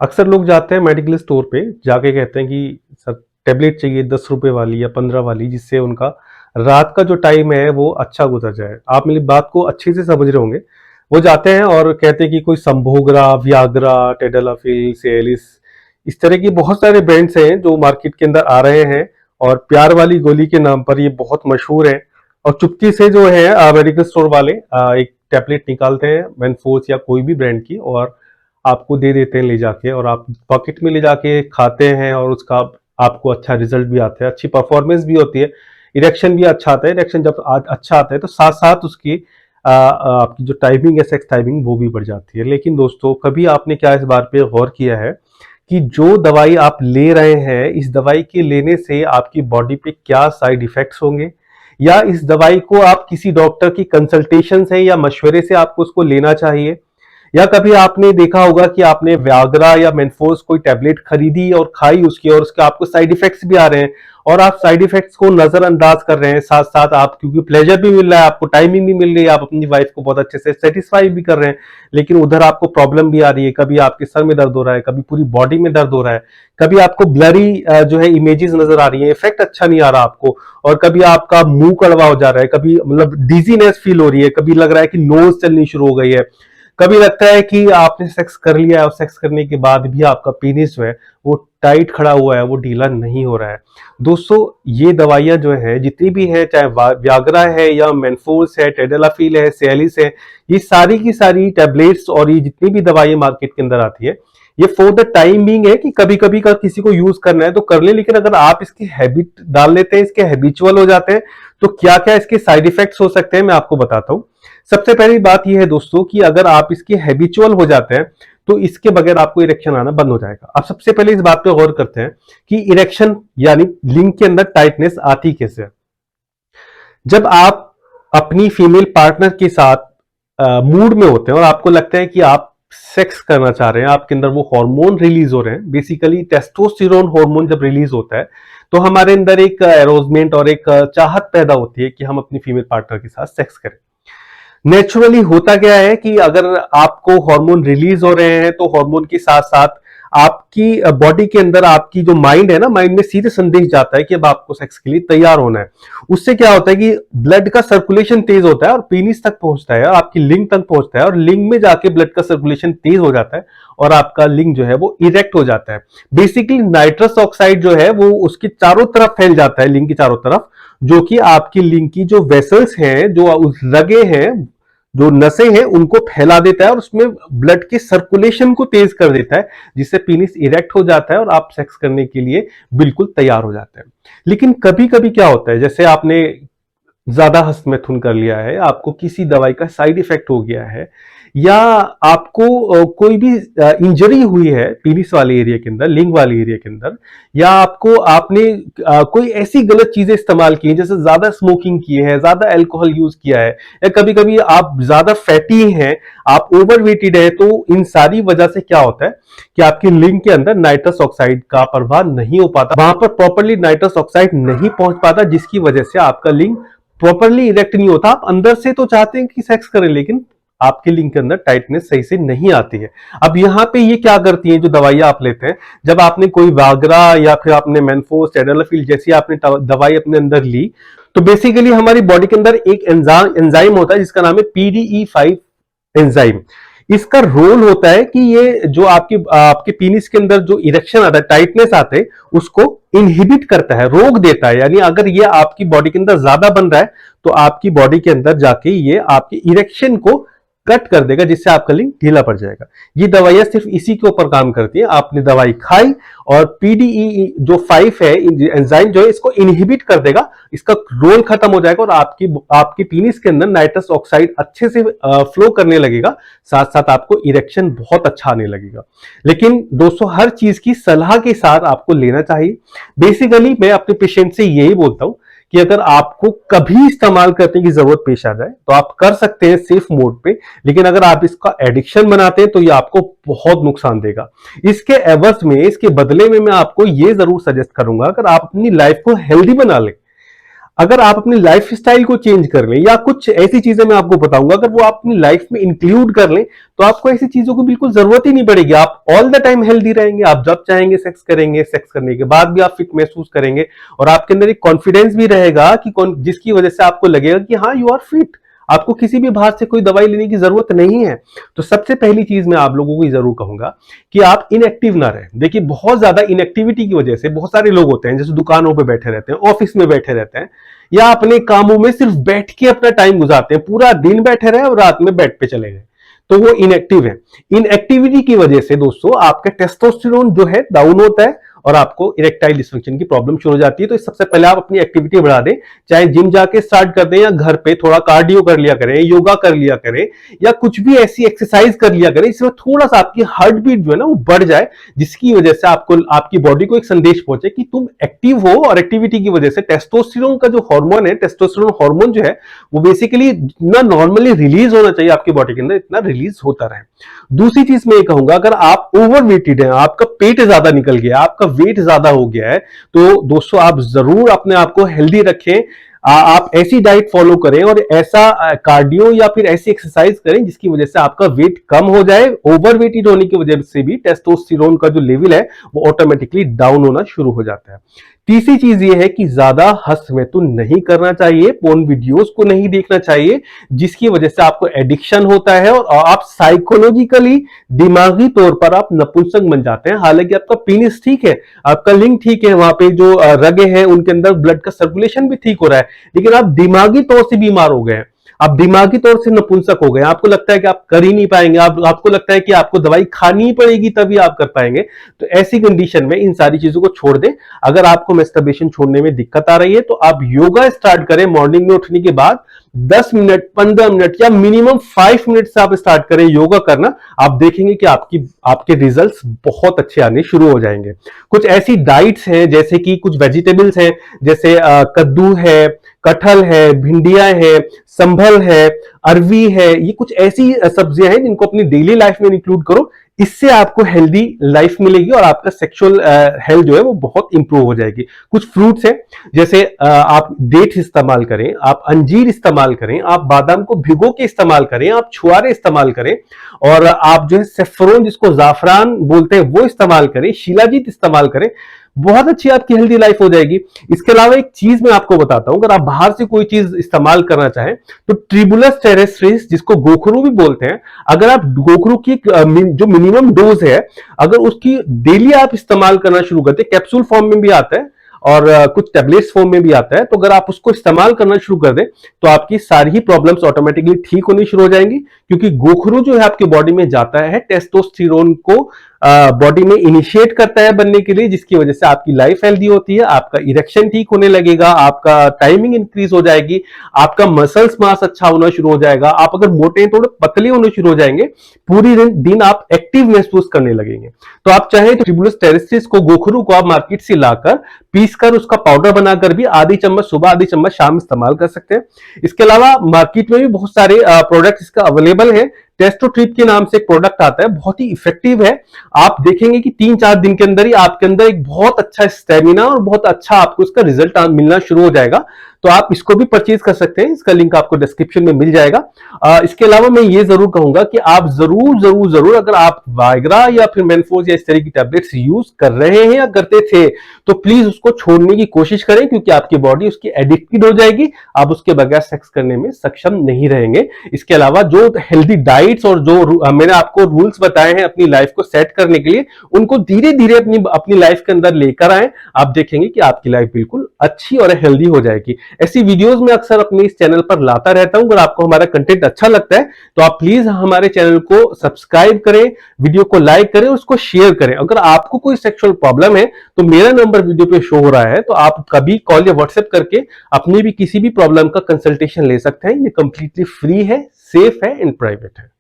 अक्सर लोग जाते हैं मेडिकल स्टोर पे, जाके कहते हैं कि सर टेबलेट चाहिए 10 रुपए वाली या 15 वाली, जिससे उनका रात का जो टाइम है वो अच्छा गुजर जाए। आप मेरी बात को अच्छे से समझ रहे होंगे। वो जाते हैं और कहते हैं कि कोई संभोगरा, वियाग्रा, टेडलाफिल, सिएलिस, इस तरह की बहुत सारे ब्रांड्स हैं जो मार्केट के अंदर आ रहे हैं और प्यार वाली गोली के नाम पर ये बहुत मशहूर है। और चुपके से जो है मेडिकल स्टोर वाले एक टैबलेट निकालते हैं मैनफोर्स या कोई भी ब्रांड की, और आपको दे देते हैं ले जाके, और आप पॉकेट में ले जाके खाते हैं और उसका आपको अच्छा रिजल्ट भी आता है, अच्छी परफॉर्मेंस भी होती है, इरेक्शन भी अच्छा आता है। इरेक्शन जब अच्छा आता है तो साथ साथ उसकी आपकी जो टाइमिंग है, सेक्स टाइमिंग, वो भी बढ़ जाती है। लेकिन दोस्तों, कभी आपने क्या इस बात पे गौर किया है कि जो दवाई आप ले रहे हैं, इस दवाई के लेने से आपकी बॉडी पे क्या साइड इफेक्ट्स होंगे, या इस दवाई को आप किसी डॉक्टर की कंसल्टेशन से या मशवरे से आपको उसको लेना चाहिए? या कभी आपने देखा होगा कि आपने व्याग्रा या मेनफोर्स कोई टैबलेट खरीदी और खाई उसकी, और उसके आपको साइड इफेक्ट्स भी आ रहे हैं, और आप साइड इफेक्ट्स को नजरअंदाज कर रहे हैं, साथ साथ आप, क्योंकि प्लेजर भी मिल रहा है आपको, टाइमिंग भी मिल रही है, आप अपनी वाइफ को बहुत अच्छे से सेटिस्फाई भी कर रहे हैं, लेकिन उधर आपको प्रॉब्लम भी आ रही है। कभी आपके सर में दर्द हो रहा है, कभी पूरी बॉडी में दर्द हो रहा है, कभी आपको ब्लरी जो है इमेजेस नजर आ रही है, इफेक्ट अच्छा नहीं आ रहा आपको, और कभी आपका मुंह कड़वा हो जा रहा है, कभी मतलब डिजीनेस फील हो रही है, कभी लग रहा है कि नोज चलनी शुरू हो गई है, कभी लगता है कि आपने सेक्स कर लिया है और सेक्स करने के बाद भी आपका पेनिस जो है वो टाइट खड़ा हुआ है, वो ढीला नहीं हो रहा है। दोस्तों, ये दवाइयां जो है जितनी भी है, चाहे व्याग्रा है या मेनफोर्स है, टेडलाफिल है, सिएलिस है, ये सारी की सारी टैबलेट्स और ये जितनी भी दवाइयां मार्केट के अंदर आती है, ये फॉर द टाइम बिंग है कि कभी कभी का किसी को यूज करना है तो कर ले। लेकिन अगर आप इसकी हैबिट डाल लेते हैं, इसके हैबिचुअल हो जाते हैं, तो क्या क्या इसके साइड इफेक्ट्स हो सकते हैं मैं आपको बताता हूं। सबसे पहली बात यह है दोस्तों कि अगर आप इसके हैबिचुअल हो जाते हैं तो इसके बगैर आपको इरेक्शन आना बंद हो जाएगा। अब सबसे पहले इस बात पे गौर करते हैं कि इरेक्शन यानी लिंग के अंदर टाइटनेस आती कैसे है। जब आप अपनी फीमेल पार्टनर के साथ मूड में होते हैं और आपको लगता है कि आप सेक्स करना चाह रहे हैं, आपके अंदर वो हार्मोन रिलीज हो रहे हैं, बेसिकली टेस्टोस्टेरोन हार्मोन जब रिलीज होता है तो हमारे अंदर एक एरोजमेंट और एक चाहत पैदा होती है कि हम अपनी फीमेल पार्टनर के साथ सेक्स करें। नेचुरली होता क्या है कि अगर आपको हार्मोन रिलीज हो रहे हैं तो हार्मोन के साथ साथ आपकी बॉडी के अंदर आपकी जो माइंड है ना, माइंड में सीधे संदेश जाता है कि अब आपको सेक्स के लिए तैयार होना है। उससे क्या होता है कि ब्लड का सर्कुलेशन तेज होता है और पीनिस तक पहुंचता है, आपकी लिंग तक पहुंचता है, और लिंग में जाके ब्लड का सर्कुलेशन तेज हो जाता है और आपका लिंग जो है वो इरेक्ट हो जाता है। बेसिकली नाइट्रस ऑक्साइड जो है वो उसके चारों तरफ फैल जाता है, लिंग की चारों तरफ, जो कि आपकी लिंग की जो वेसल्स हैं, जो उस रगे हैं, जो नसें हैं, उनको फैला देता है और उसमें ब्लड के सर्कुलेशन को तेज कर देता है, जिससे पीनिस इरेक्ट हो जाता है और आप सेक्स करने के लिए बिल्कुल तैयार हो जाते हैं। लेकिन कभी कभी क्या होता है, जैसे आपने ज्यादा हस्तमैथुन कर लिया है, आपको किसी दवाई का साइड इफेक्ट हो गया है, या आपको कोई भी इंजरी हुई है पीनिस वाले एरिया के अंदर, लिंग वाले एरिया के अंदर, या आपको आपने कोई ऐसी गलत चीजें इस्तेमाल की है, जैसे ज्यादा स्मोकिंग की है, ज्यादा अल्कोहल यूज किया है, या कभी कभी आप ज्यादा फैटी हैं, आप ओवरवेटेड है, तो इन सारी वजह से क्या होता है कि आपकी लिंग के अंदर नाइट्रस ऑक्साइड का प्रवाह नहीं हो पाता, वहां पर प्रॉपरली नाइट्रस ऑक्साइड नहीं पहुंच पाता, जिसकी वजह से आपका लिंग प्रॉपरली इरेक्ट नहीं होता। आप अंदर से तो चाहते हैं कि सेक्स करें, लेकिन आपके लिंग के अंदर टाइटनेस सही से नहीं आती है। अब यहां पे ये क्या करती है जो दवाइयां आप लेते हैं, जब आपने कोई वाग्रा या फिर आपने मेनफोर्स, टेडलाफिल जैसी आपने दवाई अपने अंदर ली, तो बेसिकली हमारी बॉडी के अंदर एक एंजाइम होता है जिसका नाम है PDE5 एंजाइम। इसका रोल होता है कि ये जो आपके आपके पीनिस के अंदर जो इरेक्शन आता है, टाइटनेस आते हैं, उसको इनहिबिट करता है, रोक देता है। यानी अगर ये आपकी बॉडी के अंदर ज्यादा बन रहा है तो आपकी बॉडी के अंदर जाके ये आपकी इरेक्शन को कट कर देगा, जिससे आपका लिंग ढीला पड़ जाएगा। ये दवाइयां सिर्फ इसी के ऊपर काम करती है। आपने दवाई खाई और PDE जो 5 है एंजाइम जो है, इसको इनहिबिट कर देगा, इसका रोल खत्म हो जाएगा और आपकी आपकी पीनिस के अंदर नाइट्रस ऑक्साइड अच्छे से फ्लो करने लगेगा, साथ साथ आपको इरेक्शन बहुत अच्छा आने लगेगा। लेकिन दोस्तों, हर चीज की सलाह के साथ आपको लेना चाहिए। बेसिकली मैं अपने पेशेंट से यही बोलता हूं कि अगर आपको कभी इस्तेमाल करने की जरूरत पेश आ जाए तो आप कर सकते हैं सेफ मोड पे, लेकिन अगर आप इसका एडिक्शन बनाते हैं तो ये आपको बहुत नुकसान देगा। इसके एवज में, इसके बदले में मैं आपको ये जरूर सजेस्ट करूंगा, अगर आप अपनी लाइफ को हेल्दी बना लें, अगर आप अपनी लाइफ स्टाइल को चेंज कर लें, या कुछ ऐसी चीजें मैं आपको बताऊंगा, अगर वो आप अपनी लाइफ में इंक्लूड कर लें तो आपको ऐसी चीजों की बिल्कुल जरूरत ही नहीं पड़ेगी। आप ऑल द टाइम हेल्दी रहेंगे, आप जब चाहेंगे सेक्स करेंगे, सेक्स करने के बाद भी आप फिट महसूस करेंगे, और आपके अंदर एक कॉन्फिडेंस भी रहेगा कि जिसकी वजह से आपको लगेगा कि हाँ यू आर फिट, आपको किसी भी बाहर से कोई दवाई लेने की जरूरत नहीं है। तो सबसे पहली चीज मैं आप लोगों को जरूर कहूंगा कि आप इनएक्टिव ना रहें। देखिए बहुत ज्यादा इनएक्टिविटी की वजह से बहुत सारे लोग होते हैं जैसे दुकानों पे बैठे रहते हैं, ऑफिस में बैठे रहते हैं, या अपने कामों में सिर्फ बैठ के अपना टाइम गुजारते हैं, पूरा दिन बैठे रहे और रात में बेड पे चले गए, तो वो इनएक्टिव है। इनएक्टिविटी की वजह से दोस्तों आपका टेस्टोस्टेरोन जो है डाउन होता है और आपको इरेक्टाइल डिसफंक्शन की प्रॉब्लम शुरू हो जाती है। तो सबसे पहले आप अपनी एक्टिविटी बढ़ा दें, चाहे जिम जाके स्टार्ट कर दें या घर पे थोड़ा कार्डियो कर लिया करें, योगा कर लिया करें, या कुछ भी ऐसी एक्सरसाइज कर लिया करें इसमें थोड़ा सा आपकी हार्ट बीट जो है ना वो बढ़ जाए, जिसकी वजह से आपको आपकी बॉडी को एक संदेश पहुंचे कि तुम एक्टिव हो। और एक्टिविटी की वजह से टेस्टोस्टेरोन का जो हार्मोन है, टेस्टोस्टेरोन हार्मोन जो है वो बेसिकली जितना नॉर्मली रिलीज होना चाहिए आपकी बॉडी के अंदर इतना रिलीज होता रहे। दूसरी चीज मैं ये कहूंगा, अगर आप ओवरवेटेड हैं, आपका पेट ज्यादा निकल गया, आपका वेट ज्यादा हो गया है, तो दोस्तों आप जरूर अपने आप को हेल्दी रखें। आप ऐसी डाइट फॉलो करें और ऐसा कार्डियो या फिर ऐसी एक्सरसाइज करें जिसकी वजह से आपका वेट कम हो जाए। ओवरवेटेड होने की वजह से भी टेस्टोस्टेरोन का जो लेवल है वो ऑटोमेटिकली डाउन होना शुरू हो जाता है। तीसरी चीज ये है कि ज्यादा हस्तमैथुन नहीं करना चाहिए, पोर्न वीडियोस को नहीं देखना चाहिए, जिसकी वजह से आपको एडिक्शन होता है और आप साइकोलॉजिकली दिमागी तौर पर आप नपुंसक बन जाते हैं। हालांकि आपका पीनिस ठीक है, आपका लिंग ठीक है, वहां पे जो रगे हैं उनके अंदर ब्लड का सर्कुलेशन भी ठीक हो रहा है, लेकिन आप दिमागी तौर से बीमार हो गए हैं, आप दिमागी तौर से नपुंसक हो गए, आपको लगता है कि आप कर ही नहीं पाएंगे, आपको लगता है कि आपको दवाई खानी पड़ेगी तभी आप कर पाएंगे। तो ऐसी कंडीशन में इन सारी चीजों को छोड़ दें। अगर आपको मैस्टरबेशन छोड़ने में दिक्कत आ रही है तो आप योगा स्टार्ट करें मॉर्निंग में उठने के बाद 10 मिनट, 15 मिनट या मिनिमम 5 मिनट से आप स्टार्ट करें योगा करना। आप देखेंगे कि आपके रिजल्ट्स बहुत अच्छे आने शुरू हो जाएंगे। कुछ ऐसी डाइट्स हैं जैसे कि कुछ वेजिटेबल्स हैं, जैसे कद्दू है, कटहल है, भिंडियां है, संभल है, अरवी है, ये कुछ ऐसी सब्जियां हैं जिनको अपनी डेली लाइफ में इंक्लूड करो। इससे आपको हेल्दी लाइफ मिलेगी और आपका सेक्सुअल हेल्थ जो है वो बहुत इंप्रूव हो जाएगी। कुछ फ्रूट्स हैं जैसे आप डेट्स इस्तेमाल करें, आप अंजीर इस्तेमाल करें, आप बादाम को भिगो के इस्तेमाल करें, आप छुआरे इस्तेमाल करें, और आप जो है सेफ्रोन जिसको जाफरान बोलते हैं वो इस्तेमाल करें, शिलाजीत इस्तेमाल करें, बहुत अच्छी आपकी हेल्दी लाइफ हो जाएगी। इसके अलावा एक चीज मैं आपको बताता हूं, अगर आप बाहर से कोई चीज इस्तेमाल करना चाहें तो ट्रिबुलस टेरेस्ट्रिस जिसको गोखरू भी बोलते हैं, अगर आप गोखरू की जो मिनिमम डोज है अगर उसकी डेली आप इस्तेमाल करना शुरू करते, कैप्सूल फॉर्म में भी आता है और कुछ टैबलेट्स फॉर्म में भी आता है, तो अगर आप उसको इस्तेमाल करना शुरू कर दें तो आपकी सारी ही प्रॉब्लम्स ऑटोमेटिकली ठीक होनी शुरू हो जाएंगी, क्योंकि गोखरू जो है आपकी बॉडी में जाता है टेस्टोस्टेरोन को बॉडी में इनिशिएट करता है बनने के लिए, जिसकी वजह से आपकी लाइफ हेल्दी होती है, आपका इरेक्शन ठीक होने लगेगा, आपका टाइमिंग इंक्रीज हो जाएगी, आपका मसल्स मास अच्छा होना शुरू हो जाएगा, आप अगर मोटे थोड़े पतले होने शुरू हो जाएंगे, पूरी दिन आप एक्टिव महसूस करने लगेंगे। तो आप चाहें तो ट्रिबुलस टेरेस्ट्रिस को, गोखरू को आप मार्केट से लाकर पीसकर उसका पाउडर बनाकर भी आधी चम्मच सुबह आधी चम्मच शाम इस्तेमाल कर सकते हैं। इसके अलावा मार्केट में भी बहुत सारे प्रोडक्ट इसका अवेलेबल है। टेस्टोट्रिप के नाम से एक प्रोडक्ट आता है, बहुत ही इफेक्टिव है। आप देखेंगे कि 3-4 दिन के अंदर ही आपके अंदर एक बहुत अच्छा स्टेमिना और बहुत अच्छा आपको इसका रिजल्ट मिलना शुरू हो जाएगा। तो आप इसको भी परचेज कर सकते हैं, इसका लिंक आपको डिस्क्रिप्शन में मिल जाएगा। इसके अलावा मैं ये जरूर कहूंगा कि आप जरूर अगर आप वाइग्रा या फिर मेनफोर्स या इस तरह की टैबलेट्स यूज कर रहे हैं या करते थे तो प्लीज उसको छोड़ने की कोशिश करें, क्योंकि आपकी बॉडी उसकी एडिक्टेड हो जाएगी, आप उसके बगैर सेक्स करने में सक्षम नहीं रहेंगे। इसके अलावा जो हेल्दी डाइट्स और जो मैंने आपको रूल्स बताए हैं अपनी लाइफ को सेट करने के लिए, उनको धीरे धीरे अपनी लाइफ के अंदर लेकर आए, आप देखेंगे कि आपकी लाइफ बिल्कुल अच्छी और हेल्दी हो जाएगी। ऐसी वीडियोस मैं अक्सर अपने इस चैनल पर लाता रहता हूं। अगर आपको हमारा कंटेंट अच्छा लगता है तो आप प्लीज हमारे चैनल को सब्सक्राइब करें, वीडियो को लाइक करें, उसको शेयर करें। अगर आपको कोई सेक्सुअल प्रॉब्लम है तो मेरा नंबर वीडियो पे शो हो रहा है, तो आप कभी कॉल या व्हाट्सएप करके अपनी भी किसी भी प्रॉब्लम का कंसल्टेशन ले सकते हैं। ये कंप्लीटली फ्री है, सेफ है एंड प्राइवेट है।